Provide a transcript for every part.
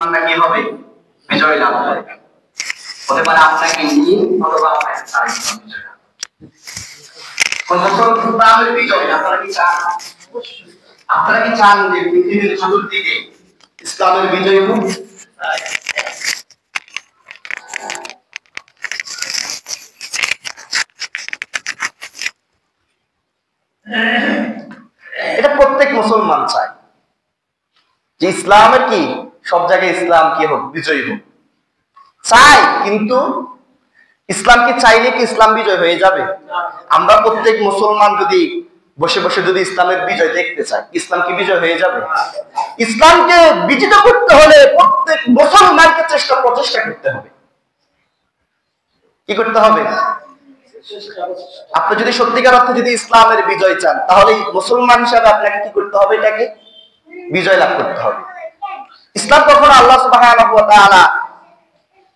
আমরা কি হবে বিজয় লাভ করবে হতে পারে আপনাকে নিয়ে অথবা আপনার আরেকজন বিজয় লাভ কোন ইসলামের বিজয় আপনারা কি চান যে পৃথিবীর চতুর্দিকে ইসলামের বিজয় হোক এটা প্রত্যেক মুসলমান চায় যে ইসলামের কি সব জায়গায় ইসলাম কি হোক বিজয়ী হোক চাই কিন্তু ইসলাম কি চাইলে কি ইসলাম বিজয় হয়ে যাবে আমরা প্রত্যেক মুসলমান যদি বসে বসে যদি ইসলামের বিজয় দেখতে চাই ইসলাম কি বিজয় হয়ে যাবে ইসলামকে বিজিত করতে হলে প্রত্যেক মুসলমানকে প্রচেষ্টা করতে হবে কি করতে হবে আপনি যদি সত্যিকার অর্থে যদি ইসলামের বিজয় চান তাহলে মুসলমান হিসাবে আপনাকে কি করতে হবে এটাকে বিজয় লাভ করতে হবে ইসলাম কখন আল্লাহ সুবহানাহু ওয়া তাআলা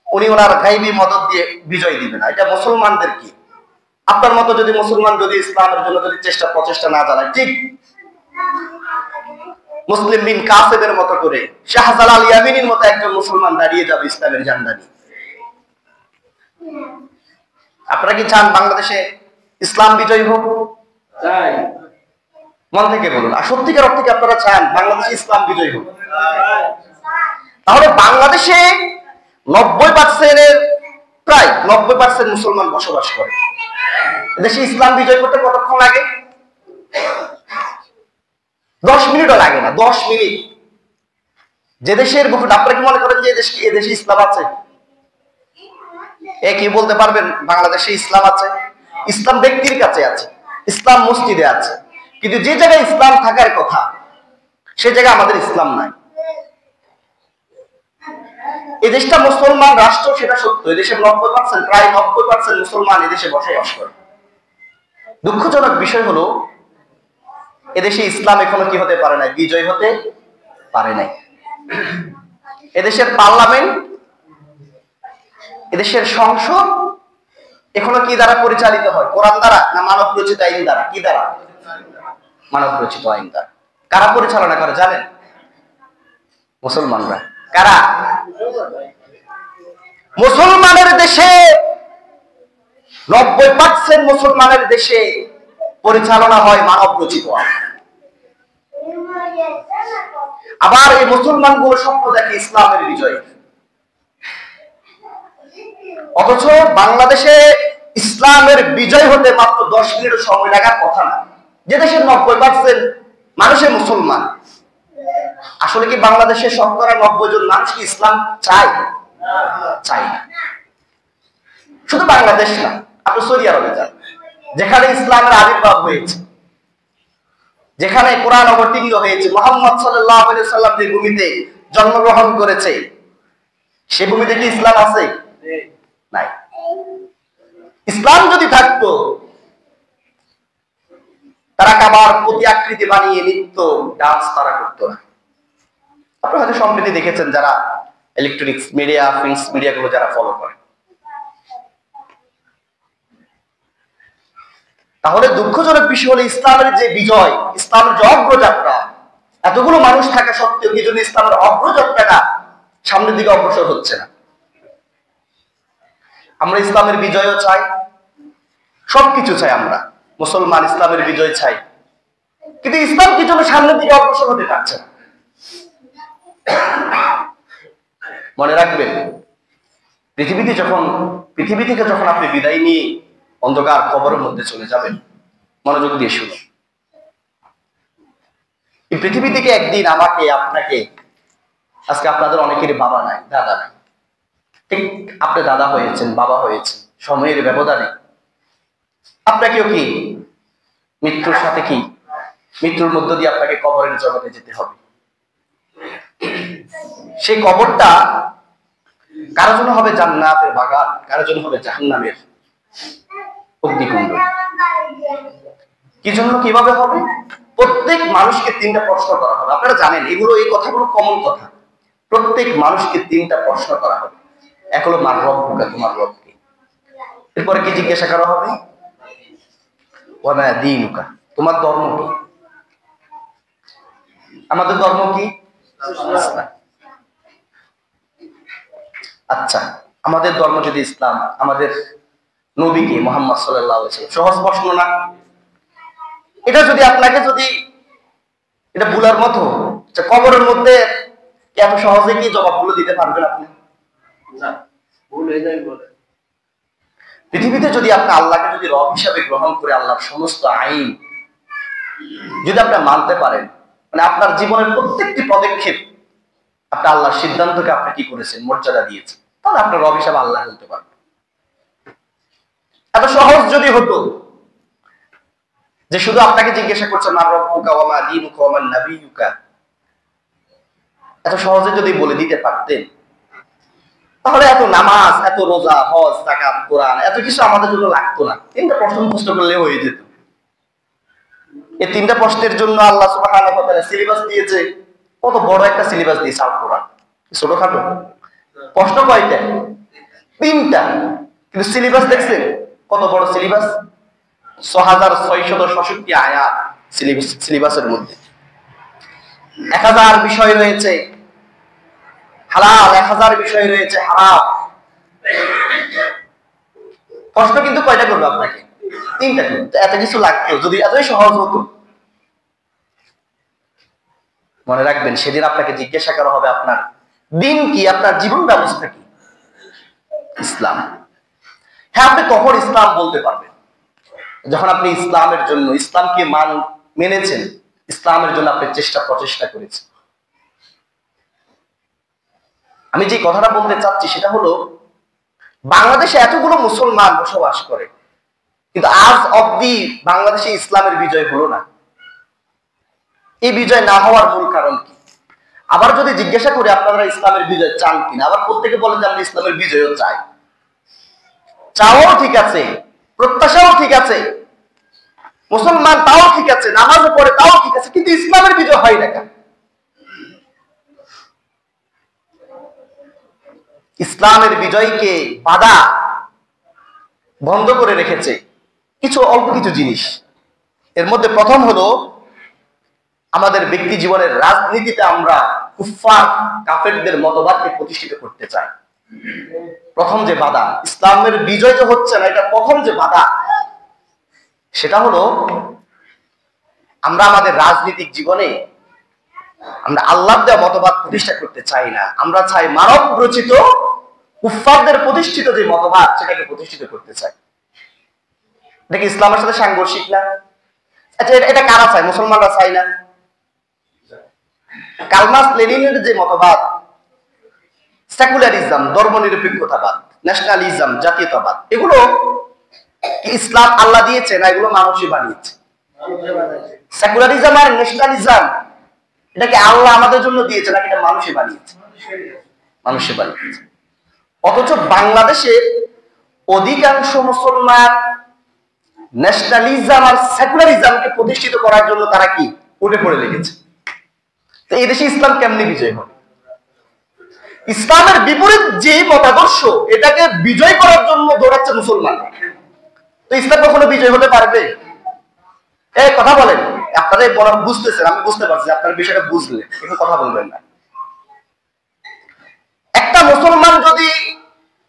উনি ওনার গায়বী মদদ দিয়ে বিজয় দিবেন এটা মুসলমানদের কি আপনার মতো যদি মুসলমান যদি ইসলামের জন্য যদি প্রচেষ্টা না চালায় ঠিক মুসলিম বিন কাসেবের মতো করে শাহজালাল ইয়ামিনীর মতো একজন মুসলমান দাঁড়িয়ে যাবে ইসলামের ঝান্ডা নিয়ে আপনারা কি চান বাংলাদেশে ইসলাম বিজয় হোক চাই মন থেকে বলুন আর সত্যিকার অর্থে কি আপনারা চান বাংলাদেশে ইসলাম বিজয় হোক তাহলে বাংলাদেশে 90% এর প্রায় 90% মুসলমান বসবাস করে দেশে ইসলাম বিজয় করতে কতক্ষণ লাগে 10 মিনিটও লাগে না 10 মিনিট যে দেশের আপনারা কি মনে করেন যে এই দেশে ইসলাম আছে কি বলতে পারবেন বাংলাদেশে ইসলাম আছে ইসলাম ব্যক্তির কাছে আছে ইসলাম মসজিদে আছে কিন্তু যে জায়গায় ইসলাম থাকার কথা সে জায়গায় আমাদের ইসলাম নাই এই দেশটা মুসলমান রাষ্ট্র সেটা সত্য এই দেশের 90% প্রায় 90% মুসলমান এই দেশে বসবাস করে দুঃখজনক বিষয় হলো এদেশে ইসলাম এখনো কি হতে পারে নাই বিজয় হতে পারে নাই এদেশের পার্লামেন্ট এদেশের সংসদ এখনো কি দ্বারা পরিচালিত হয় কোরআন দ্বারা না মানব রচিত আইন দ্বারা কি দ্বারা মানব রচিত আইন দ্বারা কারা পরিচালনা করে জানেন মুসলমানরা কারা মুসলমানের দেশে 90% মুসলমানের দেশে পরিচালনা হয় মানব রচিত আইন আবার এই মুসলমানগুলো স্বপ্ন দেখে ইসলামের বিজয় অথচ বাংলাদেশে ইসলামের বিজয় হতে মাত্র 10 মিনিট সময় লাগার কথা না যে দেশের 90% মানুষের মুসলমান আসলে কি বাংলাদেশের শতকরা 90 জন মানুষ কি ইসলাম চায় চায় না শুধু বাংলাদেশ না আপনি সৌদি আরবে যান যেখানে ইসলামের আবির্ভাব হয়েছে যেখানে কোরআন অবতীর্ণ হয়েছে মুহাম্মদ সাল্লাল্লাহু আলাইহি সাল্লাম যে ভূমিতে জন্মগ্রহণ করেছে সে ভূমিতে কি ইসলাম আছে নাই ইসলাম যদি থাকতো তারা কাবার প্রতি আকৃতি বানিয়ে নৃত্য ডান্স তারা করতো না আপনারা হয়তো সম্প্রতি দেখেছেন যারা ইলেকট্রনিক্স মিডিয়া প্রিন্ট মিডিয়া গুলো যারা ফলো করে তাহলে দুঃখজনক বিষয় হলো ইসলামের যে বিজয় ইসলামের যে অগ্রযাত্রা এতগুলো মানুষ থাকা সত্ত্বেও কি জন্য ইসলামের অগ্রযাত্রাটা সামনের দিকে অগ্রসর হচ্ছে না আমরা ইসলামের বিজয়ও চাই সবকিছু চাই আমরা মুসলমান ইসলামের বিজয় চাই কিন্তু ইসলাম কি জন্য সামনের দিকে অগ্রসর হতে পারছে না মনে রাখবেন পৃথিবী থেকে যখন আপনি বিদায় নিয়ে অন্ধকার কবরের মধ্যে চলে যাবেন মনোযোগ দিয়ে শুনুন এই পৃথিবী থেকে একদিন আমাকে আপনাকে আজকে আপনাদের অনেকেরই বাবা নাই দাদা নাই ঠিক আপনি দাদা হয়েছেন বাবা হয়েছেন সময়ের ব্যবধানে আপনাকেও কি মৃত্যুর সাথে কি মৃত্যুর মধ্য দিয়ে আপনাকে কবরের জগতে যেতে হবে সেই কবরটা কারোর জন্য হবে জান্নাতের বাগান কারোর জন্য হবে জাহান্নামের অগ্নিকুণ্ড কি জন্য কিভাবে হবে প্রত্যেক মানুষকে 3টা প্রশ্ন করা হবে আপনারা জানেন এগুলো এই কথাগুলো কমন কথা প্রত্যেক মানুষকে 3টা প্রশ্ন করা হবে এক হলো মার রব্বুকা তোমার রব কে এরপরে কি জিজ্ঞাসা করা হবে ওয়া মা দীনুকা তোমার ধর্ম কি আমাদের ধর্ম কি ইসলাম আচ্ছা, আমাদের ধর্ম যদি ইসলাম, আমাদের নবী কি মুহাম্মদ সাল্লাল্লাহু আলাইহি ওয়াসাল্লাম, সহজ প্রশ্ন না? এটা যদি আপনাকে এটা ভুলার মতো, যে কবরের মধ্যে এত সহজে কি জবাবগুলো দিতে পারবেন আপনি? না, ভুল হয়ে যায় বলে। পৃথিবীতে যদি আপনি আল্লাহকে যদি রব হিসাবে গ্রহণ করে আল্লাহর সমস্ত আইন যদি আপনি মানতে পারেন, মানে আপনার জীবনের প্রত্যেকটি পদক্ষেপ আপনি আল্লাহর সিদ্ধান্তকে আপনি কি করেছেন, মর্যাদা দিয়েছেন, তাহলে আপনার রব হিসাবে আল্লাহ বলতে পারবেন। এত সহজ যদি হতো যে শুধু আপনাকে জিজ্ঞাসা করছে মা রব্বুকা ওয়া মা দীনুকা ওয়া মান নাবিয়ুকা, এত সহজে যদি বলে দিতে পারতেন, তাহলে এত নামাজ, এত রোজা, হজ, যাকাত, কোরআন এত কিছু আমাদের জন্য লাগতো না। তিনটা প্রশ্ন মুখস্থ করলে হয়ে যেত। এই তিনটা প্রশ্নের জন্য আল্লাহ সুবহানাহু ওয়া তাআলা সিলেবাস দিয়েছে। কত বড় একটা সিলেবাস দিয়েছে আল কোরআন। ছোটখাটো প্রশ্ন কয়টা? তিনটা, কিন্তু সিলেবাস দেখছেন কত বড় সিলেবাস? ৬৬৬৭ আয়াত সিলেবাসের মধ্যে ১০০০ বিষয় রয়েছে হালাল, ১০০০ বিষয় রয়েছে হারাম। প্রশ্ন কিন্তু কয়টা করবে আপনাকে? তিনটা। এত কিছু লাগতো যদি এতই সহজ হতো। মনে রাখবেন, সেদিন আপনাকে জিজ্ঞাসা করা হবে আপনার দিন কি, আপনার জীবন ব্যবস্থা কি? ইসলাম। হ্যাঁ, আপনি কখন ইসলাম বলতে পারবেন? যখন আপনি ইসলামের জন্য, ইসলামকে মেনেছেন, ইসলামের জন্য আপনি প্রচেষ্টা করেছেন। আমি যে কথাটা বলতে চাচ্ছি সেটা হলো, বাংলাদেশে এতগুলো মুসলমান বসবাস করে, কিন্তু আজ অব্দি বাংলাদেশে ইসলামের বিজয় হলো না। এই বিজয় না হওয়ার মূল কারণ কি? আবার যদি জিজ্ঞাসা করি আপনারা ইসলামের বিজয় চান কিনা, আবার প্রত্যেকে বলেন যে আমরা ইসলামের বিজয়ও চাই। চাওয়াও ঠিক আছে, প্রত্যাশাও ঠিক আছে, মুসলমান তাও ঠিক আছে, নামাজও পড়ে তাও ঠিক আছে, কিন্তু ইসলামের বিজয় হয় না কেন? ইসলামের বিজয়কে বাধা বন্ধ করে রেখেছে অল্প কিছু জিনিস। এর মধ্যে প্রথম হলো, আমাদের ব্যক্তি জীবনের রাজনীতিতে আমরা কুফফার কাফেরদের মতবাদকে প্রতিষ্ঠিত করতে চাই। প্রথম যে বাধা, ইসলামের বিজয় যে হচ্ছে না, এটা প্রথম যে বাধা, সেটা হলো আমরা আমাদের রাজনৈতিক জীবনে আমরা আল্লাহর দেওয়া মতবাদ প্রতিষ্ঠা করতে চাই না। আমরা চাই মানব রচিত কুফফারদের প্রতিষ্ঠিত যে মতবাদ, সেটাকে প্রতিষ্ঠিত করতে চাই। এটা কি ইসলামের সাথে সাংঘর্ষিক না? আচ্ছা, এটা কারা চায়? মুসলমানরা চাই না? কার্ল মার্কস লেনিনের যে মতবাদ, সেকুলারিজম, ধর্মনিরপেক্ষতাবাদ, ন্যাশনালিজম, জাতীয়তাবাদ, এগুলো ইসলাম আল্লাহ দিয়েছে না, এগুলো মানুষই বানিয়েছে। সেকুলারিজম আর ন্যাশনালিজম, এটাকে আল্লাহ আমাদের জন্য দিয়েছে নাকি এটা মানুষই বানিয়েছে? মানুষই বানিয়েছে। অথচ বাংলাদেশে অধিকাংশ মুসলমান ন্যাশনালিজম আর সেকুলারিজমকে প্রতিষ্ঠিত করার জন্য তারা কি উঠে পড়ে লেগেছে। তো এই দেশে ইসলাম কেমনি বিজয় হবে? ইসলামের বিপরীত যে মতাদর্শ, এটাকে বিজয় করার জন্য দৌড়াচ্ছে মুসলমান। তো ইসলাম কখনো বিজয় হতে পারবে? এই কথা বলেন, আপনারা বুঝতেছেন, আমি বুঝতে পারছি, আপনার বিষয়টা বুঝলে একটু কথা বলবেন না। একটা মুসলমান যদি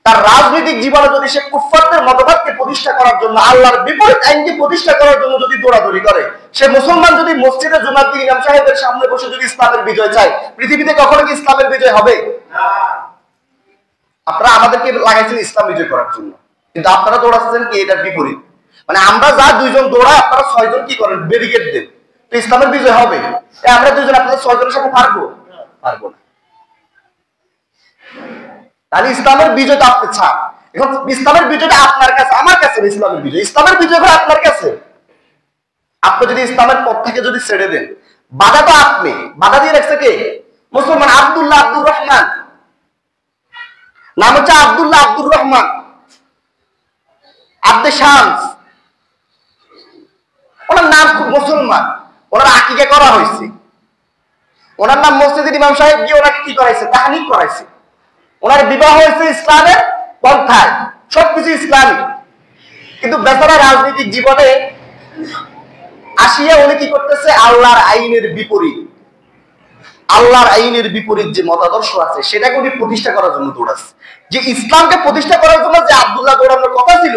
তার রাজনৈতিক জীবনে যদি সে কুফফারদের মতবাদকে প্রতিষ্ঠা করার জন্য, আল্লাহর বিপরীত আইনকে প্রতিষ্ঠা করার জন্য যদি দৌড়াদৌড়ি করে, সে মুসলমান যদি মসজিদে জুমার দিন ইমাম সাহেবের সামনে বসে যদি ইসলামের বিজয় চায়, পৃথিবীতে কখনো কি ইসলামের বিজয় হবে? আপনারা আমাদেরকে লাগাইছেন ইসলাম বিজয় করার জন্য, কিন্তু আপনারা দৌড়াচ্ছেন কি এটার বিপরীত। মানে আমরা যা দুইজন দৌড়ায়, আপনারা 6 জন কি করেন? ব্যারিকেড দেন। তো ইসলামের বিজয় হবে? আমরা দুইজন আপনাদের 6 জনের সাথে পারবো না। তাহলে ইসলামের বিজয়টা আপনি চান। এখন ইসলামের বিজয়টা আপনার কাছে, আমার কাছে ইসলামের বিজয়। ইসলামের বিজয় করে আপনার কাছে। আপনি যদি ইসলামের পথ থেকে যদি ছেড়ে দেন, বাধা তো আপনি, বাধা দিয়ে রাখছে কে? মুসলমান। আব্দুল্লাহ আব্দুর রহমান, নাম হচ্ছে আব্দুল্লাহ আব্দুর রহমান, আব্দে শামস, ওনার নাম খুব মুসলমান, ওনার আকিকা করা হয়েছে, ওনার নাম মসজিদের ইমাম সাহেব গিয়ে ওনাকে কি করাইছে? তাহনিক করাইছে। ওনার বিবাহ হয়েছে ইসলামের পন্থায়, সবকিছু ইসলামিক। কিন্তু বেচারা রাজনৈতিক জীবনে আসিয়া উনি কি করতেছে? আল্লাহর আইনের বিপরীত, আল্লাহর আইনের বিপরীত যে মতাদর্শ আছে সেটাকে উনি প্রতিষ্ঠা করার জন্য দৌড়াচ্ছে। যে ইসলামকে প্রতিষ্ঠা করার জন্য যে আব্দুল্লাহ দৌড়ানোর কথা ছিল,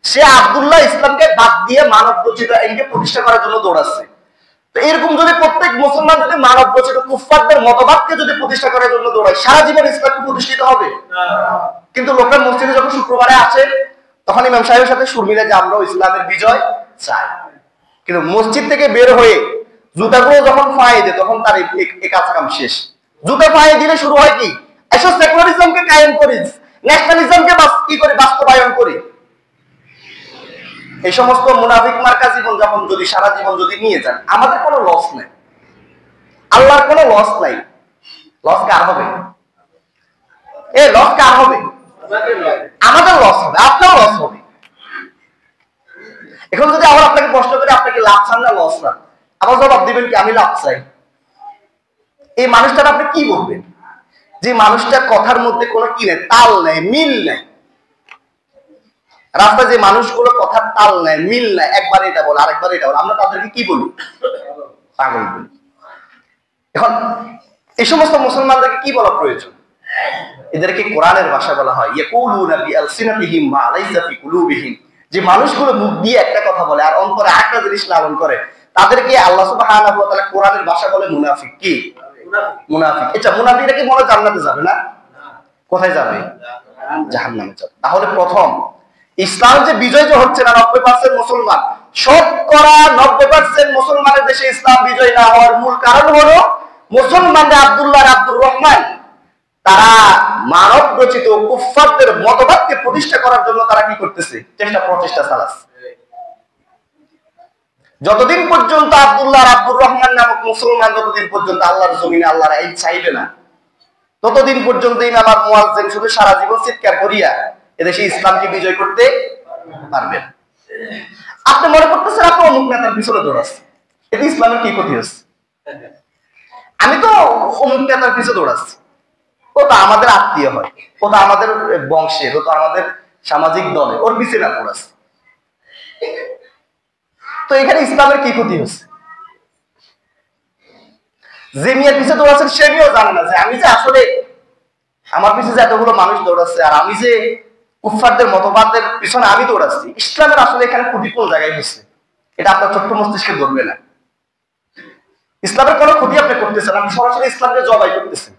সে আব্দুল্লাহ ইসলামকে বাদ দিয়ে মানব রচিত আইনকে প্রতিষ্ঠা করার জন্য দৌড়াচ্ছে। তো এরকম যদি প্রত্যেক মুসলমান যদি মানব রচিত কুফফারদের মতবাদকে যদি প্রতিষ্ঠা করার জন্য দৌড়ায়, সারা জীবন ইসলাম প্রতিষ্ঠিত হবে? কিন্তু লোকের মসজিদে যখন শুক্রবারে আসে, তখন ইমাম সাহেবের সাথে সুর মিলে যে আমরাও ইসলামের বিজয় চাই। কিন্তু মসজিদ থেকে বের হয়ে জুতাগুলো যখন ফাঁয়ে দেয়, তখন তার এই কাজ কাম শেষ। জুতা ফাঁয়ে দিলে শুরু হয় কি, এসব সেকুলারিজমকে কায়েম করি, ন্যাশনালিজমকে কি করে বাস্তবায়ন করি। এই সমস্ত মুনাফিক মার্কা জীবন যখন যদি সারা জীবন যদি নিয়ে যান, আমাদের কোনো লস নাই, আল্লাহর কোনো লস নাই। লস কার হবে? লস কার হবে? আমাদের লস হবে, আপনার লস হবে। এখন যদি আবার আপনাকে প্রশ্ন করে আপনাকে লাভ চান না লস চান, আবার জবাব দিবেন কি আমি লাভ চাই। এই মানুষটার আপনি কি বলবেন? যে মানুষটার কথার মধ্যে কোনো কি নেই, তাল নেই, মিল নেই। রাস্তায় যে মানুষগুলো কথার তাল নেয়, মিল নেয়, একবার এটা বলে আরেকবার এটা বলে, আমরা তাদেরকে কি বলি? পাগল বলি। এখন এই সমস্ত মুসলমানদেরকে কি বলা প্রয়োজন? এদেরকে কোরআনের ভাষা বলা হয় ইয়াকুলুনা বিআলসিনাতিহিম মা লাইসা ফি কুলুবিহিম। যে মানুষগুলো মুখ দিয়ে একটা কথা বলে আর অন্তরে আরেকটা জিনিস লালন করে, তাদেরকে আল্লাহ সুবহানাহু ওয়া তাআলা কোরআনের ভাষা বলে মুনাফিক। কি মুনাফিক? এটা মুনাফিকরা কি মনে জান্নাতে যাবে না? কোথায় যাবে? জাহান্নামে যাবে। তাহলে প্রথম ইসলাম যে বিজয় যে হচ্ছে না, 90% মুসলমান, শতকরা 90% মুসলমানের দেশে ইসলাম বিজয় না হওয়ার মূল কারণ হলো মুসলমানরা আব্দুল্লাহ আব্দুর রহমান তারা মানব রচিত কুফফারদের মতবাদকে প্রতিষ্ঠা করার জন্য তারা কি করতেছে? প্রচেষ্টা চালাচ্ছে। যতদিন পর্যন্ত আব্দুল্লাহ আব্দুর রহমান নামক মুসলমান যতদিন পর্যন্ত আল্লাহর জমিনে আল্লাহর আইন চাইবে না, ততদিন পর্যন্ত ইমাম আর মুয়াজ্জিন শুধু সারা জীবন চিৎকার করিয়া এদেশে ইসলামকে বিজয় করতে পারবেন। আপনি মনে করতেছেন আপনি অমুক নেতার পিছনে দৌড়াচ্ছেন, এটা ইসলামের কি ক্ষতি হচ্ছে? আমি তো অমুক নেতার পিছনে দৌড়াচ্ছি, ও তো আমাদের আত্মীয় হয়, ও তো আমাদের বংশের, ও তো আমাদের সামাজিক দলে, ওর পিছনে দৌড়াচ্ছে। তো এখানে ইসলামের কি ক্ষতি হচ্ছে? যে মেয়ের পিছনে দৌড়াচ্ছেন সে মেয়েও জানে না যে আমি যে আসলে আমার পিছনে যে এতগুলো মানুষ দৌড়াচ্ছে আর আমি যে কুফফারদের মতবাদের পিছনে আমি দৌড়াচ্ছি, ইসলামের আসলে এখানে ক্ষতি কোন জায়গায় হচ্ছে? এটা আপনার ছোট্ট মস্তিষ্কে ধরবে না। ইসলামের কোনো ক্ষতি আপনি করতেছেন, আপনি সরাসরি ইসলামকে জবাই করতেছেন।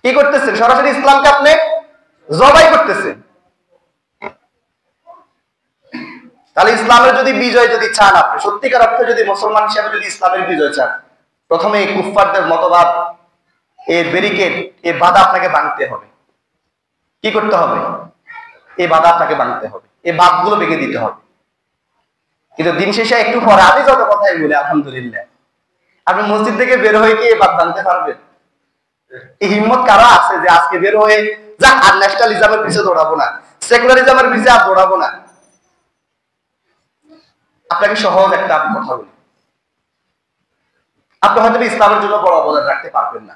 কি করতেছেন? সরাসরি ইসলামকে আপনি জবাই করতেছেন। তাহলে ইসলামের যদি বিজয় যদি চান, আপনি সত্যিকার অর্থে যদি মুসলমান হিসেবে যদি ইসলামের বিজয় চান, প্রথমে এই কুফফারদের মতবাদ, এর ব্যারিকেড, এই বাধা আপনাকে ভাঙতে হবে। কি করতে হবে? এই বাধা আপনাকে ভাঙতে হবে, এই বাঁধগুলো ভেঙে দিতে হবে। কিন্তু দিন শেষে একটু পরে আমি যত কথাই বলি আলহামদুলিল্লাহ, আপনি মসজিদ থেকে বের হয়ে কি এই বাঁধ ভাঙতে পারবেন? এই হিম্মত কারো আছে যে আজকে বের হয়ে যা আর ন্যাশনালিজমের পিছিয়ে দৌড়াবো না, সেকুলারিজমের পিছিয়ে আর দৌড়াবো না? আপনাকে সহজ একটা কথা বলি, আপনি হয়তো ইসলামের জন্য বড় অবদান রাখতে পারবেন না,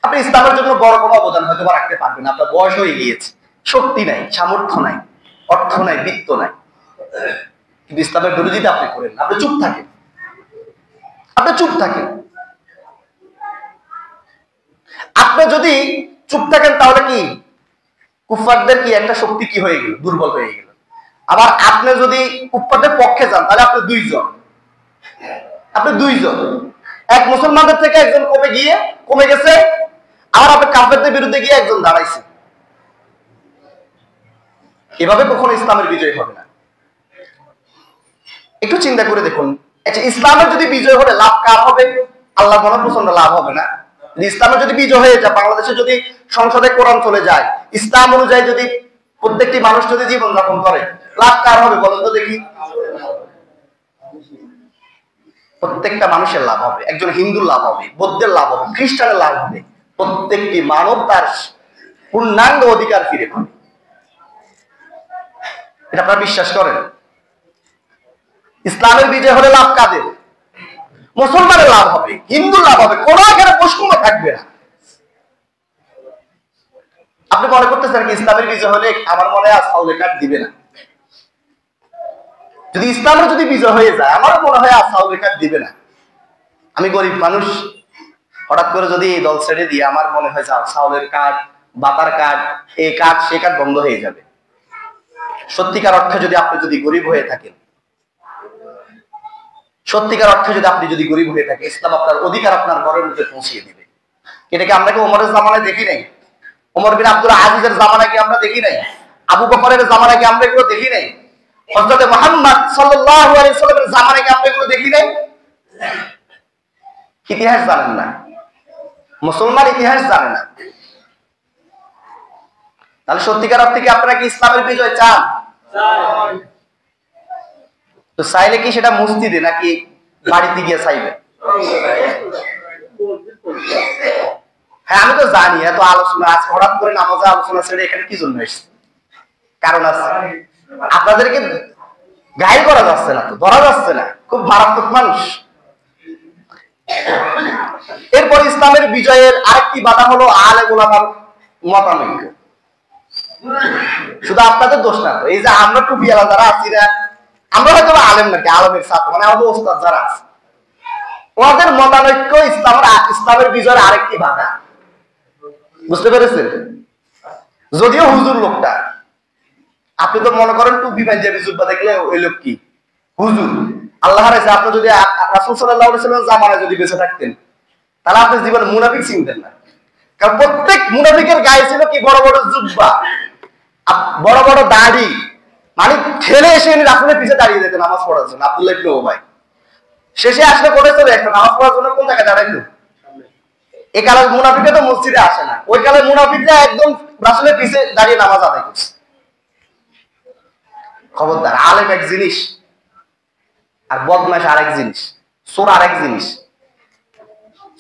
আপনি ইসলামের জন্য বড় কোনো অবদান হয়তো রাখতে পারবেন না, আপনার বয়স হয়ে গিয়েছে, শক্তি নাই, সামর্থ্য নাই, অর্থ নাই, বৃত্ত নাই, কিন্তু ইসলামের বিরোধিতা আপনি করেন, আপনি চুপ থাকেন, আপনি চুপ থাকেন। আপনি যদি চুপ থাকেন তাহলে কি কুফফারদের কি একটা শক্তি কি হয়ে গেল? দুর্বল হয়ে গেল। আবার আপনি যদি কুফফারদের পক্ষে যান তাহলে আপনি দুইজন, এক মুসলমানদের থেকে একজন কমে গেছে, আর আপনি কাফেরদের বিরুদ্ধে গিয়ে একজন দাঁড়াইছে। এভাবে কখনো ইসলামের বিজয় হবে না। একটু চিন্তা করে দেখুন, আচ্ছা ইসলামের যদি বিজয় হলে লাভ কার হবে? আল্লাহ কোনো প্রচন্ড লাভ হবে না? ইসলামের যদি বিজয় হয়ে যায়, বাংলাদেশে যদি সংসদে কোরআন চলে যায়, ইসলাম অনুযায়ী যদি প্রত্যেকটি মানুষ যদি জীবন যাপন করে, লাভ কার হবে বলেন তো দেখি? প্রত্যেকটা মানুষের লাভ হবে। একজন হিন্দুর লাভ হবে, বৌদ্ধের লাভ হবে, খ্রিস্টানের লাভ হবে। প্রত্যেকটি মানব তার পূর্ণাঙ্গ অধিকার ফিরে পাবে। এটা আপনারা বিশ্বাস করেন? ইসলামের বিজয় হলে লাভ কাদের? মুসলমানের লাভ হবে, হিন্দুর লাভ হবে, কোন এখানে বৈষম্য থাকবে না। আপনি মনে করতেছেন কি ইসলামের বিজয় হলে আমার মনে হয় আসাউল কার্ড দিবে না? যদি ইসলামের যদি বিজয় হয়ে যায়, আমার মনে হয় আসাউল কার্ড দিবে না। আমি গরিব মানুষ, হঠাৎ করে যদি এই দল ছেড়ে দিয়ে আমার মনে হয় চাউলের কার্ড, বাতার কার্ড, এই কার্ড সে কার্ড বন্ধ হয়ে যাবে। সত্যিকার অর্থে যদি আপনি যদি গরিব হয়ে থাকেন, সত্যিকার অর্থে যদি আপনি যদি গরিব হয়ে থাকেন, ইসলাম আপনার অধিকার আপনার ঘরের মধ্যে পৌঁছিয়ে দিবে। এটাকে আমরা কি ওমরের জামানায় দেখি নাই? ওমর বিন আব্দুল আজিজের জামানায় কি আমরা দেখি নাই? আবু বকরের জামানায় কি আমরা এগুলো দেখি নাই? হযরত মুহাম্মদ সাল্লাল্লাহু আলাইহি সাল্লামের জামানায় কি আমরা এগুলো দেখি নাই? ইতিহাস জানেন না, মুসলমান ইতিহাস জানে না। তাহলে সত্যিকার অর্থে কি আপনারা কি ইসলামের বিজয় চান? তো চাইলে কি সেটা মসজিদে নাকি বাড়িতে গিয়ে চাইবে? হ্যাঁ, আমি তো জানি এত আলোচনা আছে, হঠাৎ করে নামাজে আলোচনা ছেড়ে এখানে কি জন্য এসেছে? কারণ আছে, আপনাদেরকে গাইড করা যাচ্ছে না, তো ধরা যাচ্ছে না, খুব মারাত্মক মানুষ। এরপর ইসলামের বিজয়ের আরেকটি বাধা হলো আলেম উলামার মতানৈক্য। শুধু আপনাদের দোষ না, এই যে আমরা টুপিওয়ালা যারা আছি না, আমরা হয়তো আলেম নাকি আলেমের ছাত্র, মানে আমাদের ওস্তাদ যারা আছে, ওনাদের মতানৈক্য ইসলামের বিজয়ের আরেকটি বাধা। বুঝতে পেরেছেন? যদিও হুজুর লোকটা, আপনি তো মনে করেন টুপি পাঞ্জাবি জুব্বা দেখলে ওই লোক কি হুজুর। আল্লাহ রাইছে, আপনি যদি রাসূল সাল্লাল্লাহু আলাইহি ওয়াসাল্লামের জামানায় যদি বেঁচে থাকতেন, তাহলে আপনি জীবনে মুনাফিক চিনতেন না। কারণ প্রত্যেক মুনাফিকের গায়ে ছিল কি বড় বড় জুব্বা, বড় বড় দাড়ি, মানে ঠেলে এসে রাসূলের পিছে দাঁড়িয়ে যেতেন নামাজ পড়ার জন্য। আব্দুল্লাহ ইবনে উবাই শেষে আসলে করে চলে আসতো নামাজ পড়ার জন্য, কোন জায়গায় দাঁড়াইতো? এই কালে মুনাফিকরা তো মসজিদে আসে না, ওই কালে মুনাফিকরা একদম রাসূলের পিছে দাঁড়িয়ে নামাজ আদায় করছে। খবরদার, আলেম এক জিনিস আর বদমাশ আরেক জিনিস, চোর আরেক জিনিস।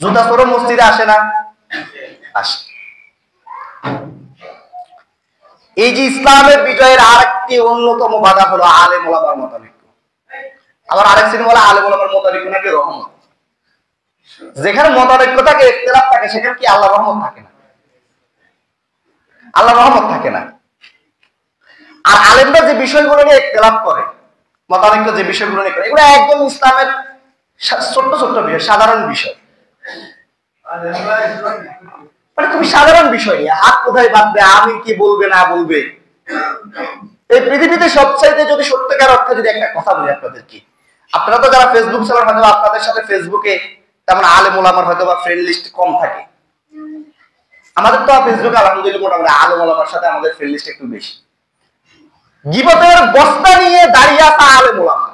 জুতা চোরও মসজিদে আসে না, আসে। এই যে ইসলামের বিজয়ের আরেকটি অন্যতম বাধা হলো আলেম ওলামার মতানৈক্য। আবার আরেক শ্রেণী বলে আলেম ওলামার মতানৈক্য নাকি রহমত। যেখানে মতানৈক্য থাকে, ইখতিলাফ থাকে, সেখানে কি আল্লাহর রহমত থাকে না? আল্লাহর রহমত থাকে না। আর আলেমরা যে বিষয়গুলো নিয়ে ইখতিলাফ করে, মতানৈক্য যে বিষয়গুলো নিয়ে করে, এগুলো একদম ইসলামের ছোট্ট ছোট্ট বিষয়, সাধারণ বিষয়, মানে খুবই সাধারণ বিষয় নিয়ে হাত কোথায় বাঁধবে, আমি কি বলবে না বলবে। এই পৃথিবীতে সবচাইতে যদি সত্যিকার অর্থে যদি একটা কথা বলি আপনাদের, কি আপনারা তো যারা ফেসবুক চালান, হয়তো আপনাদের সাথে ফেসবুকে তেমন আলেম ওলামার হয়তো বা ফ্রেন্ড লিস্ট কম থাকে। আমাদের তো ফেসবুকে আলহামদুলিল্লাহ মোটামুটি আলেম ওলামার সাথে আমাদের ফ্রেন্ড লিস্ট একটু বেশি। গীবতের বস্তা নিয়ে দাঁড়িয়ে আছে আলেম ওলামা।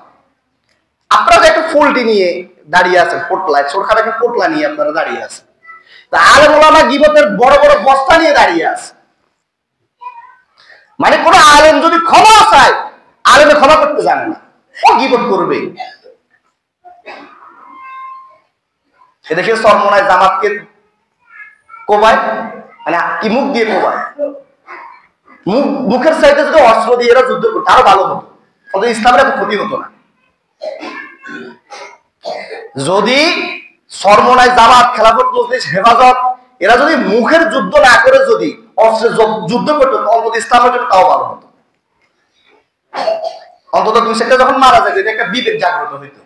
আপনারা একটু ফুলটি নিয়ে দাঁড়িয়ে আছেন, পোটলা, ছোটখাটো একটা পোটলা নিয়ে আপনারা দাঁড়িয়ে আছেন। আলেম ওলামা গীবতের বড় বড় বস্তা নিয়ে দাঁড়িয়ে আছে। মানে কোন আলেম যদি ক্ষমা চায়, আলেমে ক্ষমা করতে জানে না, ও গীবত করবে। এদেশে চরমনায় জামাতকে কোবায়, মানে কি মুখ দিয়ে কোবায়, মুখের চাইতে যদি অস্ত্র দিয়ে এরা যুদ্ধ করতো আরো ভালো হতো, অত ইসলামের এত ক্ষতি হতো না। যদি চরমনায় জামাত, খেলাফত মজলিস, হেফাজত এরা যদি মুখের যুদ্ধ না করে যদি অস্ত্রের যুদ্ধ করতো, অন্তত ইসলামের জন্য তাও ভালো হতো। অন্তত দুই সেটা যখন মারা যায়, এটা একটা বিবেক জাগ্রত হইতো।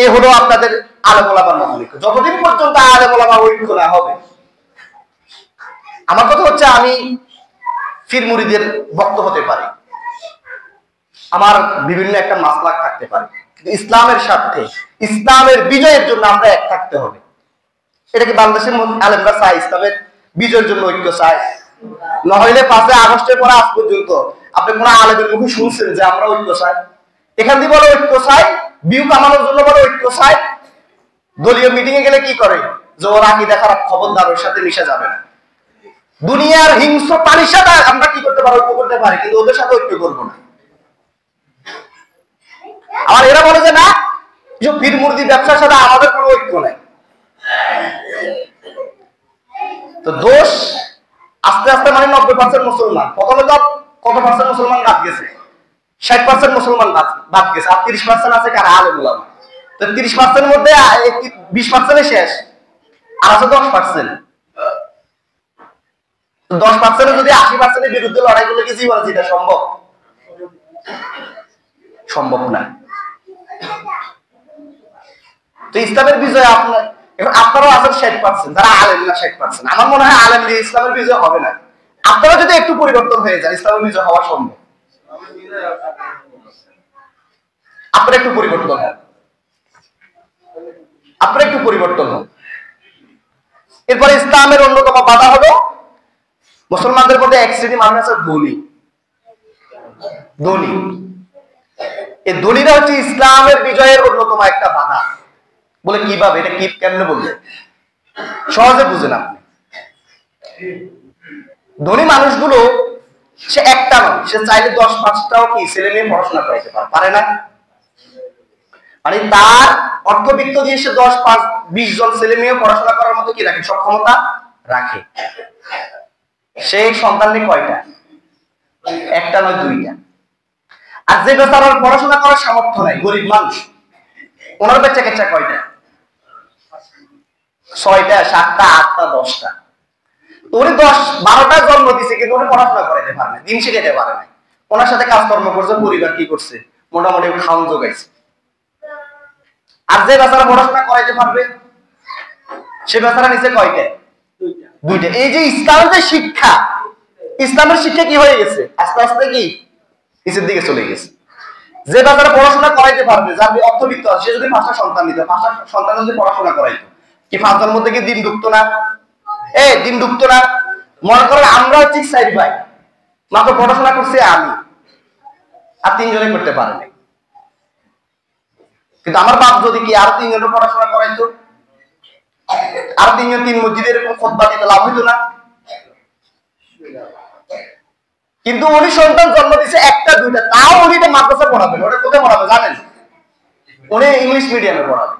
এ হলো আপনাদের আলেম ওলামার মতানৈক্য। যতদিন পর্যন্ত আলেম ওলামার ঐক্য না হবে, আমার কথা হচ্ছে আমি ফির মুরিদের বক্ত হতে পারি, আমার বিভিন্ন একটা মাসলাক থাকতে পারে, কিন্তু ইসলামের স্বার্থে, ইসলামের বিজয়ের জন্য আমরা এক থাকতে হবে। এটা কি বাংলাদেশের আলেমরা চায় ইসলামের বিজয়ের জন্য ঐক্য চায়? নহলে 5 আগস্টের পর আজ পর্যন্ত আপনি কোন আলেমের মুখে শুনছেন যে আমরা ঐক্য চাই? এখান দিয়ে বলে ঐক্য চাই, বিউ কামানোর জন্য বলে ঐক্য চাই। দলীয় মিটিং এ গেলে কি করে, যে ওর আকীদা খারাপ, খবরদার ওর সাথে মিশা যাবে না। দুনিয়ার হিংস্র প্রাণীর সাথে আমরা কি করতে পারি, ঐক্য করতে পারি, কিন্তু ওদের সাথে ঐক্য করবো না। আর এরা বলে যে না, যে পীর মুর্দি ব্যবসার সাথে আমাদের কোনো ঐক্য নাই। তো দোষ আস্তে আস্তে মানে 90% মুসলমান, প্রথমে তো কত পার্সেন্ট মুসলমান বাদ গেছে, 60% মুসলমান বাদ গেছে, আর 30% আছে কারা আলেম ওলামা। তো 30% মধ্যে 20% শেষ, আর আছে 10%। 10% যদি 80% এর বিরুদ্ধে লড়াই করলে কি জীবনে জিতা সম্ভব? সম্ভব না। তো ইসলামের বিজয় আপনার এখন আপনারাও আছেন 60%, যারা আলেম না 60%। আমার মনে হয় আলেম দিয়ে ইসলামের বিজয় হবে না। আপনারা যদি একটু পরিবর্তন হয়ে যায় ইসলামের বিজয় হওয়া সম্ভব। আপনারা একটু পরিবর্তন হন, আপনারা একটু পরিবর্তন হন। এরপরে ইসলামের অন্যতম বাধা হলো মুসলমানদের মধ্যে এক শ্রেণী মানুষ আছে ধনী। ধনী, এই ধনীরা হচ্ছে ইসলামের বিজয়ের অন্যতম একটা বাধা। বলে কিভাবে, এটা কি কেমনে বলবে? সহজে বুঝেন আপনি। ধনী মানুষগুলো সে একটা নয়, সে চাইলে 10-5টাও কি ছেলে মেয়ে পড়াশোনা করাইতে পারে না। মানে তার অর্থবিত্ত দিয়ে সে 10-5-20 জন ছেলে মেয়ে পড়াশোনা করার মতো কি রাখে, সক্ষমতা রাখে। সে সন্তান নেই কয়টা? একটা নয়, 2টা। আর যে বেচারার পড়াশোনা করার সামর্থ্য নাই, গরিব মানুষ, ওনার বাচ্চা কাচ্চা কয়টা? 6টা, 7টা, 8টা, 10টা। উনি 10-12টা জন্ম দিছে, কিন্তু উনি পড়াশোনা করাইতে পারে না, দিন শিখাইতে পারে না। ওনার সাথে কাজকর্ম করছে, পরিবার কি করছে, মোটামুটি খাওয়ান জোগাইছে। আর যে বেচারা পড়াশোনা করাইতে পারবে সে বেচারা নিচে কয়টা? 2টা। এই যে ইসলামের যে শিক্ষা, ইসলামের শিক্ষা কি হয়ে গেছে আস্তে আস্তে কি নিচের দিকে চলে গেছে। যে বেচারা পড়াশোনা করাইতে পারবে, যার অর্থবিত্ত আছে, সে যদি 5টা সন্তান নিত, 5টা সন্তান যদি পড়াশোনা করাইতো, কি 5টার মধ্যে কি দিন ঢুকতো না? দিন ঢুকতো না। মনে করেন আমরা হচ্ছে 4 ভাই, মাত্র পড়াশোনা করছে আমি আর 3 জনে করতে পারে নাই। কিন্তু আমার বাপ যদি কি আর 3 জনের পড়াশোনা করাইতো, আর 3 জন 3 মসজিদে এরকম খুতবা দিতে লাভ হইতো না? কিন্তু উনি সন্তান জন্ম দিচ্ছে 1টা 2টা, তাও উনি এটা মাদ্রাসা পড়াবেন। ওটা কোথায় পড়াবে জানেন? উনি ইংলিশ মিডিয়ামে পড়াবে।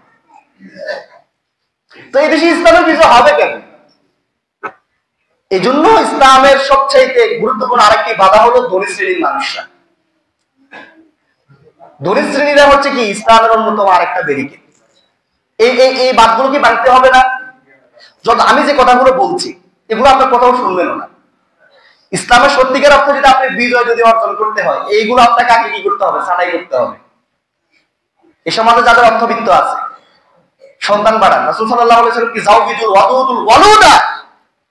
তো এই দেশে ইসলামের বিজয় হবে কেন? এই জন্য ইসলামের সবচাইতে গুরুত্বপূর্ণ আরেকটি বাধা হলো ধনী শ্রেণীর মানুষরা। ধনী শ্রেণীরা হচ্ছে কি ইসলামের অন্যতম আরেকটা ব্যারিকেড। এই বাদগুলো কি বাড়তে হবে না? যত আমি যে কথাগুলো বলছি এগুলো আপনার কোথাও শুনবেন না। ইসলামের সত্যিকার অর্থে যদি আপনি বিজয় যদি অর্জন করতে হয়, এইগুলো আপনাকে আগে কি করতে হবে? ছাড়াই করতে হবে। এই সমাজে যাদের অর্থবিত্ত আছে, সন্তান বাড়ান। রাসূল সাল্লাল্লাহু আলাইহি ওয়াসাল্লাম কি যাওবিদুল ওয়াদুদুল ওয়ালুদা,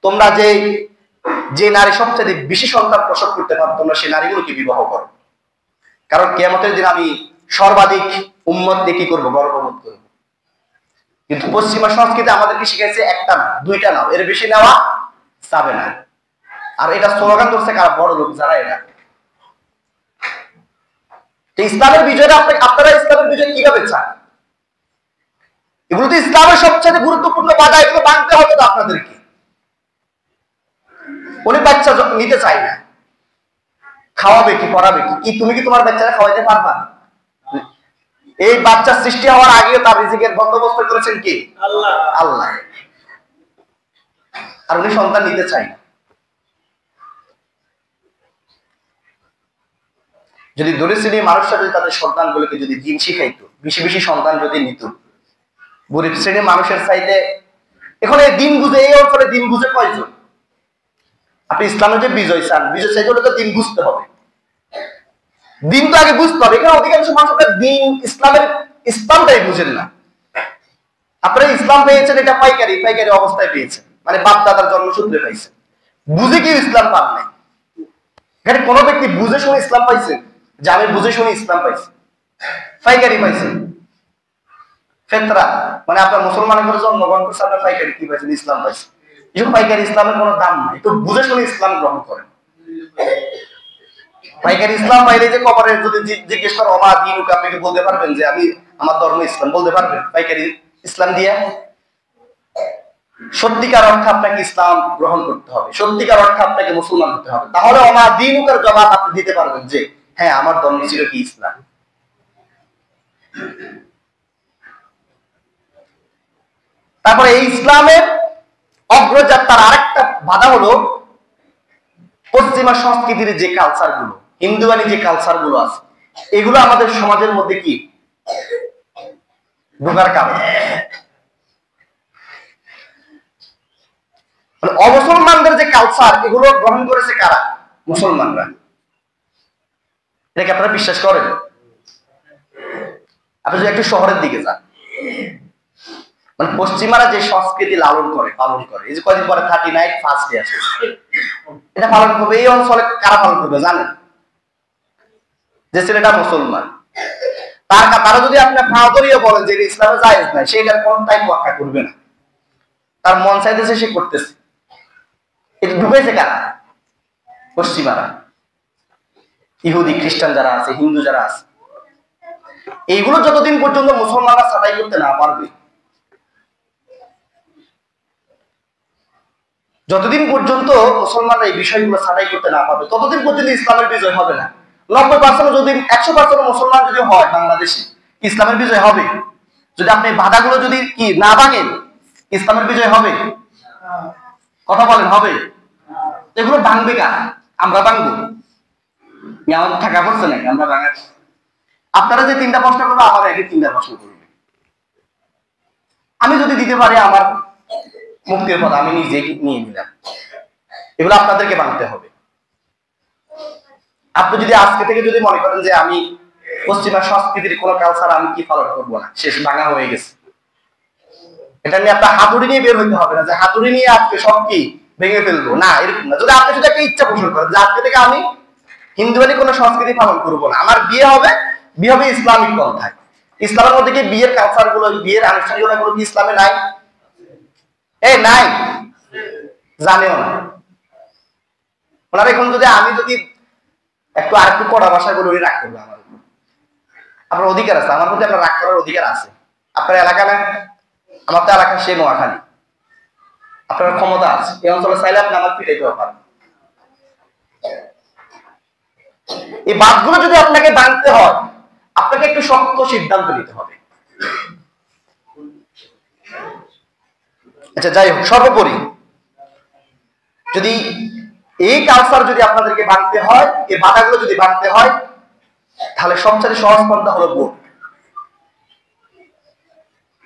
তোমরা যে নারী সবচেয়ে বেশি সন্তান প্রসব করতে পারো, তোমরা সেই নারীগুলোকে বিবাহ করো। কারণ কিয়ামতের দিন আমি সর্বাধিক উম্মত দিয়ে কি করবো? গর্ববোধ করবো। কিন্তু পশ্চিমা সংস্কৃতি আমাদেরকে শিখাইছে 1টা না 2টা নাও, এর বেশি নেওয়া যাবে না। আর এটা স্লোগান করছে কারা? বড় লোক যারা। এরা ইসলামের বিজয়টা আপনারা ইসলামের বিজয় কিভাবে চান? এগুলো তো ইসলামের সবচেয়ে গুরুত্বপূর্ণ বাধা, এগুলো ভাঙতে হবে তো আপনাদেরকে। উনি বাচ্চা নিতে চায় না, খাওয়াবে কি, পড়াবে কি? তুমি কি তোমার বাচ্চারা খাওয়াইতে পারবা? এই বাচ্চা সৃষ্টি হওয়ার আগে তার রিজিকের বন্দোবস্ত করেছেন কি? আল্লাহ। আর উনি সন্তান নিতে চায় না। যদি ধনী শ্রেণীর মানুষরা যদি তাদের সন্তানগুলোকে যদি দিন শিখাইতো, বেশি বেশি সন্তান যদি নিত, গরিব শ্রেণীর মানুষের চাইতে এখন এই দিন বুঝে, এই অঞ্চলে দিন বুঝে কয়জন? আপনি ইসলামের যে বিজয় চান, বিজয় চাইতে হলে তো দিন বুঝতে হবে। দিন তো আগে বুঝতে হবে। এখানে অধিকাংশ মানুষ দিন ইসলামটাই বুঝেন না। আপনারা ইসলাম পেয়েছেন এটা পাইকারি অবস্থায় পেয়েছেন, মানে বাপ দাদার জন্মসূত্রে পাইছেন, বুঝে কি ইসলাম পান নাই। এখানে কোন ব্যক্তি বুঝে শুনে ইসলাম পাইছেন? যে আমি বুঝে শুনে ইসলাম পাইছি? পাইকারি পাইছেন। ফেতরা মানে আপনার মুসলমানের ঘরে জন্মগ্রহণ করছে, আপনার পাইকারি কি পাইছেন? ইসলাম পাইছেন। এসব পাইকারি ইসলামের কোনো দাম নাই। তো বুঝে শুনে ইসলাম গ্রহণ করেন। পাইকারি ইসলাম পাইলে যে কবরে যদি জিজ্ঞেস করো আমার দিন, আপনি কি বলতে পারবেন যে আমি আমার ধর্ম ইসলাম? বলতে পারবেন পাইকারি ইসলাম দিয়া? সত্যিকার অর্থে আপনাকে ইসলাম গ্রহণ করতে হবে, সত্যিকার অর্থে আপনাকে মুসলমান হতে হবে। তাহলে আমার দিনুকার জবাব আপনি দিতে পারবেন যে হ্যাঁ আমার ধর্ম ছিল কি ইসলাম। তারপরে এই ইসলামের অগ্রযাত্রার আরেকটা বাধা হলো পশ্চিমা সংস্কৃতির যে কালচার গুলো, হিন্দুয়ানি যে কালচার গুলো আছে, এগুলো আমাদের সমাজের মধ্যে কি ঢোকার কারণ। মানে অমুসলমানদের যে কালচার, এগুলো গ্রহণ করেছে কারা? মুসলমানরা। এটাকে আপনারা বিশ্বাস করেন? আপনি যদি একটু শহরের দিকে যান, মানে পশ্চিমারা যে সংস্কৃতি লালন করে পালন করে, এই যে কয়দিন পরে 39 ফার্স্ট ডে আছে, এটা পালন করবে এই অঞ্চলে কারা পালন করবে জানেন? যে ছেলেটা মুসলমান, তারা যদি আপনি ফাঁদরিয়ে বলেন যে ইসলামে জায়েজ নাই, সেটার কোনটাই তোয়াক্কা করবে না। তার মন চাইতেছে সে করতেছে। এটা ঢুকেছে কারা? পশ্চিমারা, ইহুদি খ্রিস্টান যারা আছে, হিন্দু যারা আছে, এইগুলো যতদিন পর্যন্ত মুসলমানরা ছাঁটাই করতে না পারবে, যতদিন পর্যন্ত মুসলমানরা এই বিষয়গুলো ছাঁটাই করতে না পারবে, ততদিন পর্যন্ত ইসলামের বিজয় হবে না। 90% যদি 100% মুসলমান যদি হয় বাংলাদেশে, ইসলামের বিজয় হবে। যদি আপনি বাধাগুলো যদি কি না ভাঙেন, ইসলামের বিজয় হবে? কথা বলেন, হবে? এগুলো ভাঙবে কারা? আমরা ভাঙবো? আমাদের টাকা পড়ছে নাকি আমরা ভাঙা? আপনারা যে 3টা প্রশ্ন করবো, আমার একই 3টা প্রশ্ন করবে। আমি যদি দিতে পারি আমার মুক্তির পথ, আমি নিজে নিয়ে নিলাম। এগুলো আপনাদেরকে ভাঙতে হবে। আপনি যদি আজকে থেকে যদি মনে করেন যে আমি পশ্চিমা সংস্কৃতির কোন কালচার আমি কি ফলো করবো না, শেষ, ভাঙা হয়ে গেছে, এটা নিয়ে আপনার হাতুড়ি নিয়ে বের হইতে হবে না যে হাতুড়ি নিয়ে আজকে সব কি ভেঙে ফেলবো, না, এরকম না। যদি আপনি যদি একটা ইচ্ছা পোষণ করেন যে আজকে থেকে আমি হিন্দুয়ানি কোন সংস্কৃতি পালন করবো না, আমার বিয়ে হবে ইসলামিক পন্থায়। ইসলামের মধ্যে কি বিয়ের কালচার গুলো, বিয়ের আনুষ্ঠানিকতা গুলো কি ইসলামে নাই? এই নাই, জানেও না ওনারা। এখন যদি আমি যদি একটু আরেকটু কড়া ভাষায় বলে রাগ করবো, আমার আপনার অধিকার আছে, আমার মধ্যে আপনার রাগ করার অধিকার আছে। আপনার এলাকা না, আমার তো এলাকা সে নোয়াখালী, আপনার ক্ষমতা আছে, এই অঞ্চলে চাইলে আপনি আমার পিটাইতেও পারেন। এই বাদগুলো যদি আপনাকে ভাঙতে হয়, আপনাকে একটু শক্ত সিদ্ধান্ত নিতে হবে। আচ্ছা, যাই হোক, সর্বোপরি যদি এই কালচার যদি আপনাদেরকে ভাঙতে হয়, এই বাধাগুলো যদি ভাঙতে হয়, তাহলে সবচেয়ে সহজ পন্থা হলো ভোট।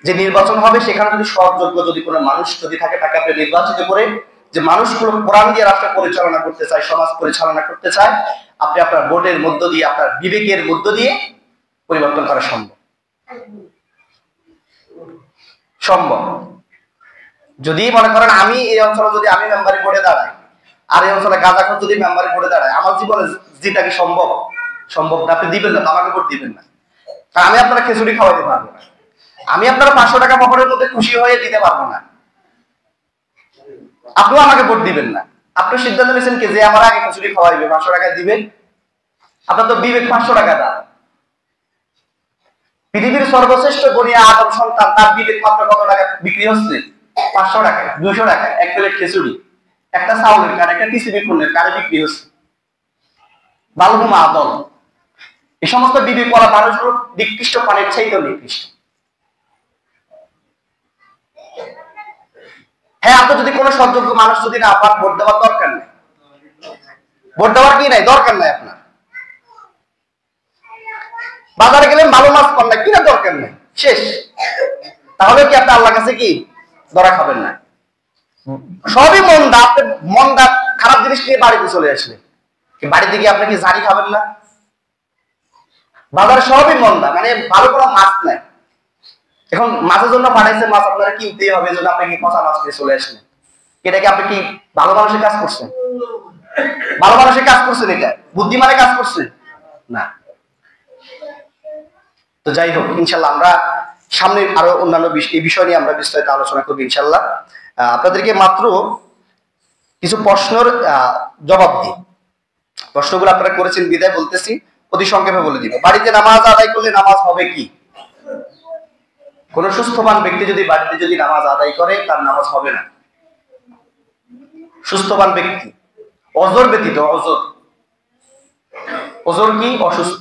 যে নির্বাচন হবে সেখানে যদি সহযোগ্য যদি কোনো মানুষ যদি থাকে, তাকে আপনি নির্বাচিত করে, যে মানুষগুলো কোরআন দিয়ে রাষ্ট্র পরিচালনা করতে চায়, সমাজ পরিচালনা করতে চায়, আপনি আপনার ভোটের মধ্য দিয়ে, আপনার বিবেকের মধ্য দিয়ে পরিবর্তন করা সম্ভব। সম্ভব। যদি মনে করেন আমি এই অঞ্চলে যদি আমি মেম্বারে ভোটে দাঁড়াই, আর এই অঞ্চলে গাঁজাখোর যদি মেম্বারে ভোটে দাঁড়ায়, আমার জীবনে যেটা কি সম্ভব? সম্ভব না। আপনি দিবেন না, আমাকে ভোট দিবেন না। আমি আপনারা খিচুড়ি খাওয়াইতে পারবো না, আমি আপনারা 500 টাকা পকেটের মধ্যে খুশি হয়ে দিতে পারবো না, আপনিও আমাকে ভোট দিবেন না। আপনি সিদ্ধান্ত নিয়েছেন কি যে আমার আগে খিচুড়ি খাওয়াইবে, 500 টাকা দিবেন। আপনার তো বিবেক 500 টাকা দাম। পৃথিবীর সর্বশ্রেষ্ঠ বনিয়া আদম সন্তান, তার বিবেক মাত্র কত টাকা বিক্রি হচ্ছে? 500 টাকা, 200 টাকা, এক প্লেট খিচুড়ি, একটা চাউলের কার্ড, একটা টিসিবি ফুলের কার্ডে বিক্রি হচ্ছে। বালহুমা আদম। এই সমস্ত বিবেক করা মানুষগুলো নিকৃষ্ট পানির চাইতেও নিকৃষ্ট। হ্যাঁ, আপনি যদি কোনো সহযোগ্য মানুষ যদি না পান, ভোট দেওয়ার দরকার নেই। ভোট দেওয়ার কি নাই, দরকার নাই আপনার। বাজারে গেলেন ভালো মাছ পান না, কিনা দরকার নেই, শেষ। তাহলে কি আপনি আল্লাহর কাছে কি ধরা খাবেন না? সবই মন্দা, আপনি মন্দা খারাপ জিনিস নিয়ে বাড়িতে চলে আসলেন, বাড়িতে গিয়ে আপনি কি জারি খাবেন না? বাজারে সবই মন্দা, মানে ভালো কোনো মাছ নাই। এখন মাছের জন্য পাঠাইছে, মাছ আপনারা কিনতেই হবে, এই জন্য আপনি কি পচা মাছ নিয়ে চলে আসলেন। এটা কি আপনি কি ভালো মানুষের কাজ করছেন? ভালো মানুষের কাজ করছেন? এটা বুদ্ধিমানের কাজ করছেন না। তো যাই হোক, ইনশাল্লাহ আমরা সামনে আরো অন্যান্য এই বিষয় নিয়ে আমরা বিস্তারিত আলোচনা করবো ইনশাল্লাহ। আপনাদেরকে মাত্র কিছু প্রশ্নের জবাব দিই। প্রশ্নগুলো আপনারা করেছেন বিদায় বলতেছি, অতি সংক্ষেপে বলে দিব। বাড়িতে নামাজ আদায় করলে নামাজ হবে কি? কোন সুস্থবান ব্যক্তি যদি বাড়িতে যদি নামাজ আদায় করে, তার নামাজ হবে না। সুস্থবান ব্যক্তি, অজর ব্যতীত, অজর, অজর কি? অসুস্থ।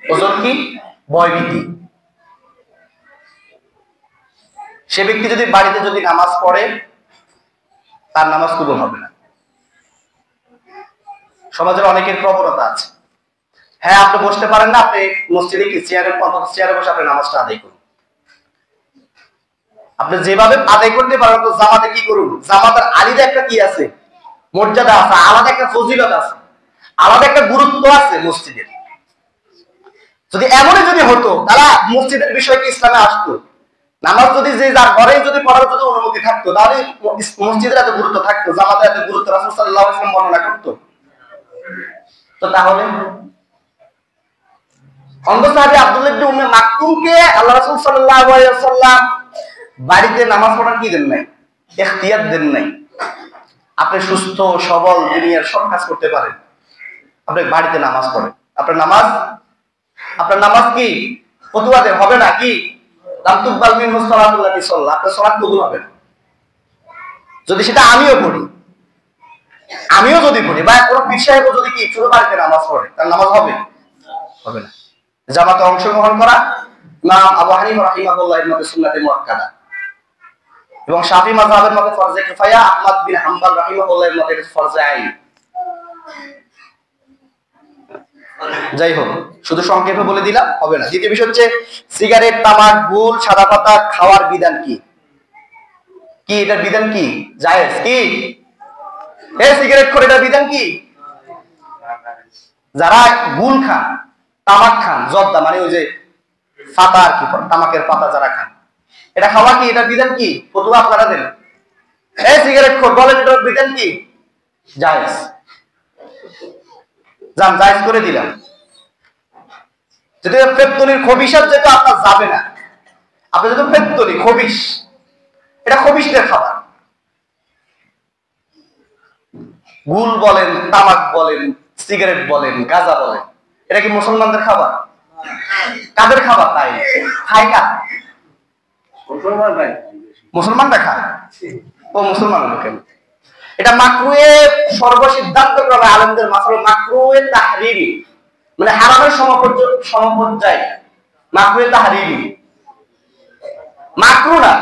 অজর কি? ভয়ভীতি। সে ব্যক্তি যদি বাড়িতে যদি নামাজ পড়ে, তার নামাজ কবুল হবে না। সমাজের অনেকের প্রবণতা আছে, হ্যাঁ আপনি বসতে পারেন না, আপনি মসজিদে কি চেয়ারে বসে আপনি নামাজটা আদায় করুন। আপনি যেভাবে আদায় করতে পারেন, তো জামাতে কি করুন? জামাতের আলাদা একটা কি আছে? মর্যাদা আছে, আলাদা একটা ফজিলত আছে, আলাদা একটা গুরুত্ব আছে মসজিদের। যদি এমনই যদি হতো তারা মসজিদের বিষয় কি ইসলামে আসতো? নামাজ যদি যে যার ঘরে যদি পড়ার যদি অনুমতি থাকতো তাহলে মসজিদের এত গুরুত্ব থাকতো, জামাতের এত গুরুত্ব রাসূল সাল্লাল্লাহু আলাইহি ওয়াসাল্লাম বর্ণনা করতো। তো তাহলে অন্ধ সাহাবী আব্দুল্লাহ ইবনে উম্মে মাকতুমকে আল্লাহ রাসূল সাল্লাল্লাহু আলাইহি ওয়াসাল্লাম বাড়িতে নামাজ পড়ার কি দেন নাই? ইখতিয়ার দেন নাই। আপনি সুস্থ সবল দুনিয়ার সব কাজ করতে পারেন, আপনি বাড়িতে নামাজ পড়েন, আপনার নামাজ কি ফতুয়াদের হবে না? কি লাম তুকবাল মিনহু সালাতুল্লাহি সাল্লাল্লাহু, আপনার সালাত কবুল হবে না। যদি সেটা আমিও যদি পড়ি বা কোনো পীর সাহেবও যদি কি শুধু বাড়িতে নামাজ পড়ে, তার নামাজ হবে না। জামাতে অংশগ্রহণ করা ইমাম আবু হানিফা রাহিমাহুল্লাহ এর মতে সুন্নাতে মুআক্কাদা, এবং শাফি মাযহাবের মতে ফরজে কিফায়া, আহমদ বিন হাম্বল রাহিমাহুল্লাহ এর মতে ফরজে আইন। যাই হোক, শুধু সংক্ষেপে বলে দিলাম হবে না। দ্বিতীয় বিষয় হচ্ছে সিগারেট, তামাক, গুল, সাদা পাতা খাওয়ার বিধান কি? এটার বিধান কি? জায়েজ কি? সিগারেট খোর, এটার বিধান কি? যারা গুল খান, তামাক খান, জর্দা মানে ওই যে পাতা আর কি, তামাকের পাতা যারা খান, এটা খাওয়া কি? এটার বিধান কি? ফতোয়া আপনারা দেন। সিগারেট খোর বলেন এটার বিধান কি? জায়েজ। জায়েজ করে দিলাম। যদি পেত্তনির খবিশাত যেটা আপনার যাবে না, আপনি যদি পেত্তনি খবিশ, এটা খবিশদের খাবার। গুল বলেন, তামাক বলেন, সিগারেট বলেন, গাঁজা বলেন, এটা কি মুসলমানদের খাবার? কাদের খাবার? তাই খায় কার? মুসলমানরা খায়। ও মুসলমান লোকের এটা মাকরুহে সর্বসিদ্ধান্ত ক্রমে আলেমদের মাসালা মাকরুহে তাহরিমি, মানে হারামের সমপর্যায় মাকরুহে তাহরিমি। মাকরু না,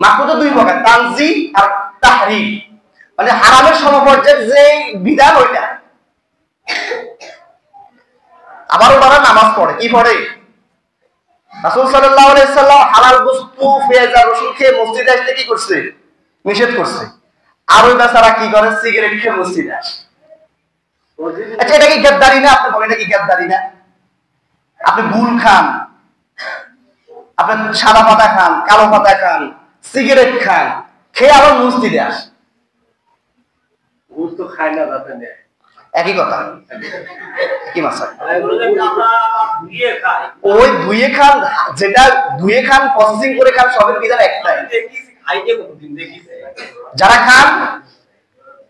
মাকরু তো দুই প্রকার, তানজি আর তাহরিম, মানে হারামের সমপর্যায়ের যে বিধান ওইটা। আবার ওরা নামাজ পড়ে, কি পড়ে? রাসূল সাল্লাল্লাহু আলাইহি সাল্লাম হালাল বস্তু পেঁয়াজ আর রসুন খেয়ে মসজিদে আসতে কি করছে? নিষেধ করছে। আর ওই বেচারা কি করে? সিগারেট খেয়ে মসজিদে আসে। আচ্ছা, এটা কি গাদ্দারি না? আপনি বলেন এটা কি গাদ্দারি না? আপনি গুল খান, আপনি সাদা পাতা খান, কালো পাতা খান, সিগারেট খান, খেয়ে আবার মসজিদে আসে। গুল তো খায় না, একই কথা। কি মাসা? ওই ধুয়ে খান, যেটা ধুয়ে খান, প্রসেসিং করে খান, সবের বিধান একটাই। যারা খান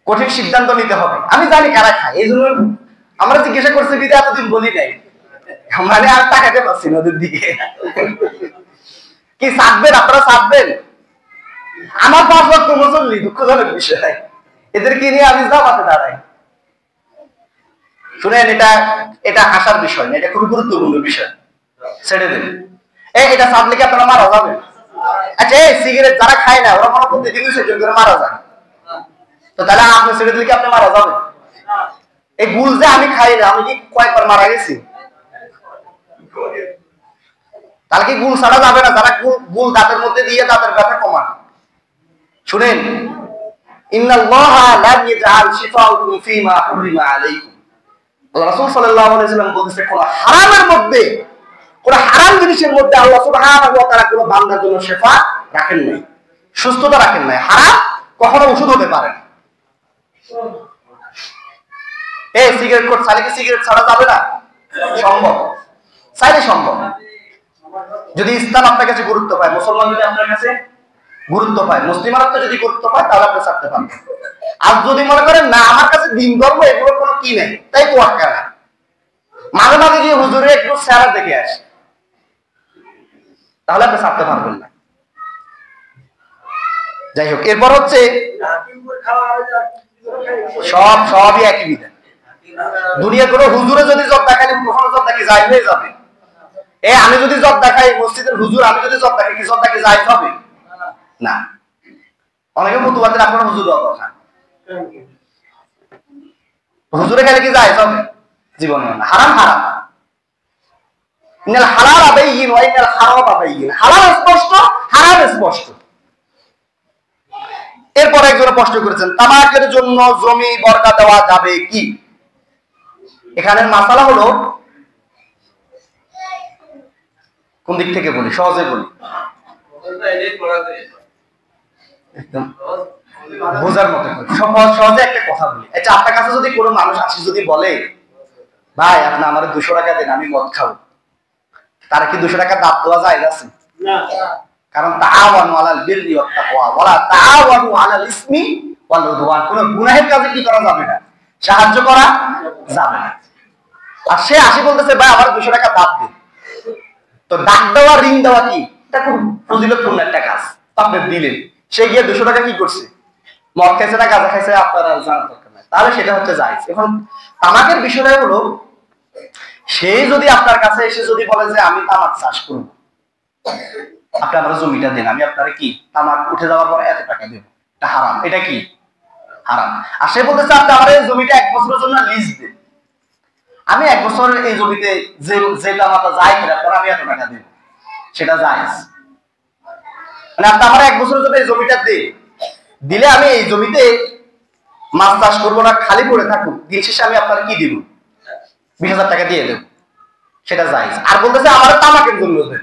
কঠিন সিদ্ধান্ত নিতে হবে। আমি জানি কারা খায়, এই জন্য আমরা জিজ্ঞাসা করছি বিধে এতদিন বলি নাই, মানে আর তাকাতে পারছি না ওদের দিকে। কি চাপবেন আপনারা? চাপবেন? আমার 5 ওয়াক্ত মুসল্লি, দুঃখজনক বিষয়, এদেরকে নিয়ে আমি জামাতে দাঁড়াই। শুনেন, এটা আসার বিষয় না, এটা খুবই গুরুত্বপূর্ণ বিষয়। ছেড়ে দেন। এটা চাপলে কি আপনারা মারা যাবেন? আচ্ছা, এই সিগারেট যারা খায় না, ওরা মনে প্রতিদিন সেজন করে মারা যায়, তো তাহলে আপনি ছেড়ে দিলে কি আপনি মারা যাবেন? এই গুল যে আমি খাই না, আমি কি কয়েকবার মারা গেছি? তাহলে কি গুল ছাড়া যাবে না? যারা গুল দাঁতের মধ্যে দিয়ে দাঁতের ব্যথা কমান। শুনেন, ইন্নাল্লাহা লা ইয়াজআল শিফাআকুম ফীমা হুরিমা আলাইকুম। আল্লাহ রাসূল সাল্লাল্লাহু আলাইহি ওয়াসাল্লাম বলেছেন, কোন হারামের মধ্যে, কোন হারাম জিনিসের মধ্যে আল্লাহ সুবহানাহু ওয়া তাআলা কোন বান্দার জন্য শিফা রাখেন নাই, সুস্থতা রাখেন নাই। হারাম কখনো ওষুধ হতে পারে না। সিগারেট কোট চাইলে কি সিগারেট ছাড়া যাবে না? সম্ভব, চাইলে সম্ভব। যদি ইসলাম আপনার কাছে গুরুত্ব পায়, মুসলমান যদি আপনার কাছে গুরুত্ব পায়, মুসলিমারা যদি গুরুত্ব পায়, তাহলে আপনি ছাড়তে পারবেন। আর যদি মনে করেন না আমার কাছে দিন ধর্ম এগুলো কোনো কি নেই, তাই তোয়াক্কা না, মাঝে মাঝে গিয়ে হুজুরে একটু চেহারা দেখে আসে, তাহলে আপনি ছাড়তে পারবেন না। যাই হোক, এরপর হচ্ছে সবই একই বিধান। দুনিয়া কোনো হুজুরে যদি জব দেখাই, কখনো জব দেখি যাই হয়ে যাবে। আমি যদি জব দেখাই মসজিদের হুজুর, আমি যদি জব দেখাই, কি জব দেখি যাই হবে না। অনেকে ফতুয়াদের আপনার হুজুর কথা, হুজুরে গেলে কি যায় হবে? জীবনে না। হারাম হারাম, ইনাল হালাল আবাইয়িন ওয়া ইনাল হারাম আবাইয়িন। হালাল স্পষ্ট, হারাম স্পষ্ট। এরপর একজন প্রশ্ন করেছেন, তামাকের জন্য জমি বর্গা দেওয়া যাবে কি? এখানের মাসালা হলো, কোন দিক থেকে বলি, সহজে বলি, একদম বোঝার মতো সহজে একটা কথা বলি। আচ্ছা, আপনার কাছে যদি কোনো মানুষ আসে যদি বলে ভাই আপনি আমার 200 টাকা দেন আমি মদ খাবো, তার কি 200 টাকা দাব দেওয়া যায় আছে? কারণ তাআওয়ানু আলাল বিররি ওয়াত তাকওয়া ওয়ালা তাআওয়ানু আলাল ইসমি ওয়াল উদওয়ান, কোন গুনাহের কাজে কি করা যাবে না, সাহায্য করা যাবে না। আর সে আসি বলতেছে ভাই আমার 200 টাকা দাব দিন, তো দাগ দেওয়া রিং দেওয়া কি এটা খুব ফজিলতপূর্ণ একটা কাজ, আপনি দিলেন, সে গিয়ে 200 টাকা কি করছে, মদ খাইছে না গাঁজা খাইছে আপনার আর জানার দরকার নাই, তাহলে সেটা হচ্ছে জায়েজ। এখন তামাকের বিষয়টা হলো সে যদি আপনার কাছে এসে যদি বলে যে আমি তামাক চাষ করব, আপনি আমার জমিটা দেন, আমি আপনার কি তামাক উঠে যাওয়ার পর এত টাকা দেব, এটা হারাম, এটা কি হারাম। আর সে বলতেছে আপনি আমার এই জমিটা 1 বছরের জন্য লিজ দেন, আমি 1 বছরের এই জমিতে যে তামাকটা যাই করে আপনার আমি এত টাকা দেব, সেটা জায়েজ। মানে আপনি আমার 1 বছরের জন্য এই জমিটা দিলে আমি এই জমিতে মাছ চাষ করবো না, খালি পড়ে থাকুক, দিন শেষে আমি আপনার কি দিব, 20,000 টাকা দিয়ে দেব, সেটা জায়েজ। আর বলতেছে আমার তামাকের জন্য দেন,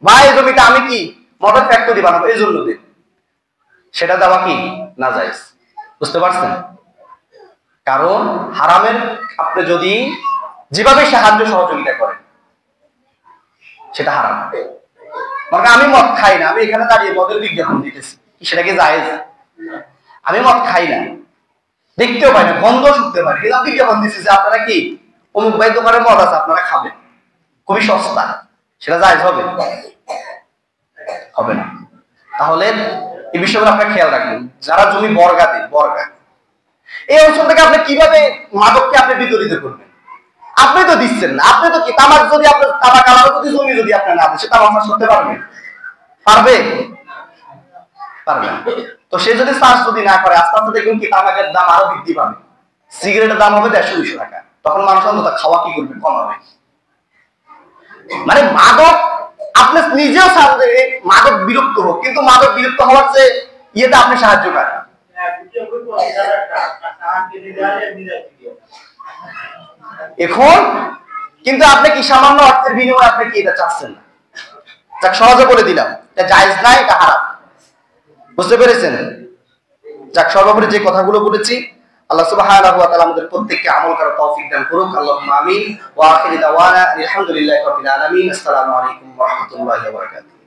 ভাই এই জমিটা আমি কি মদের ফ্যাক্টরি বানাবো এই জন্য দেন, সেটা দেওয়া কি না জায়েজ। বুঝতে পারছেন? কারণ হারামের আপনি যদি যেভাবে সাহায্য সহযোগিতা করেন সেটা হারাম। মানে আমি মদ খাই না, আমি এখানে দাঁড়িয়ে মদের বিজ্ঞাপন দিতেছি, সেটা কি জায়েজ? আমি মদ খাই না, দেখতেও পাই না, গন্ধ শুনতে পারি, কিন্তু বিজ্ঞাপন দিচ্ছি যে আপনারা কি অমুক ভাই দোকানে মদ আছে আপনারা খাবেন, খুবই সস্তা, সেটা জায়েজ হবে? হবে না। তাহলে এই বিষয়গুলো আপনারা খেয়াল রাখবেন। যারা জমি বর্গা দেন, বর্গা এই অঞ্চল থেকে আপনি কিভাবে মাদককে আপনি বিতরিত করবেন? আপনি তো দিচ্ছেন না, আপনি তো কি তামাক যদি আপনার তামাক আলাদা যদি জমি যদি আপনার না দেন, সে তামাক চাষ করতে পারবে? পারবে? পারবে না। তো সে যদি চাষ যদি না করে আস্তে আস্তে দেখুন কি তামাকের দাম আরো বৃদ্ধি পাবে, সিগারেটের দাম হবে 150-200 টাকা, তখন মানুষ অন্তত খাওয়া কি করবে, কমাবে। মানে মাদক আপনি নিজেও সাহায্য, মাদক বিরক্ত হোক, কিন্তু মাদক বিরক্ত হওয়ার যে ইয়েতে আপনি সাহায্য করেন। এখন কিন্তু আপনি কি সামান্য অর্থের বিনিময়ে আপনি কি এটা চাচ্ছেন না? যাক সহজে বলে দিলাম, এটা জায়েজ নাই, এটা হারাম। বুঝতে পেরেছেন? যাক সর্বোপরি যে কথাগুলো বলেছি আল্লাহ সুবহানাহু ওয়া তাআলা আমাদের প্রত্যেককে আমল করার তৌফিক দান করুক। আল্লাহুম্মা আমিন। ওয়া আখিরু দাওয়ানা আলহামদুলিল্লাহি রাব্বিল আলামিন। আসসালামু আলাইকুম ওয়া রাহমাতুল্লাহি ওয়া বারাকাতুহু।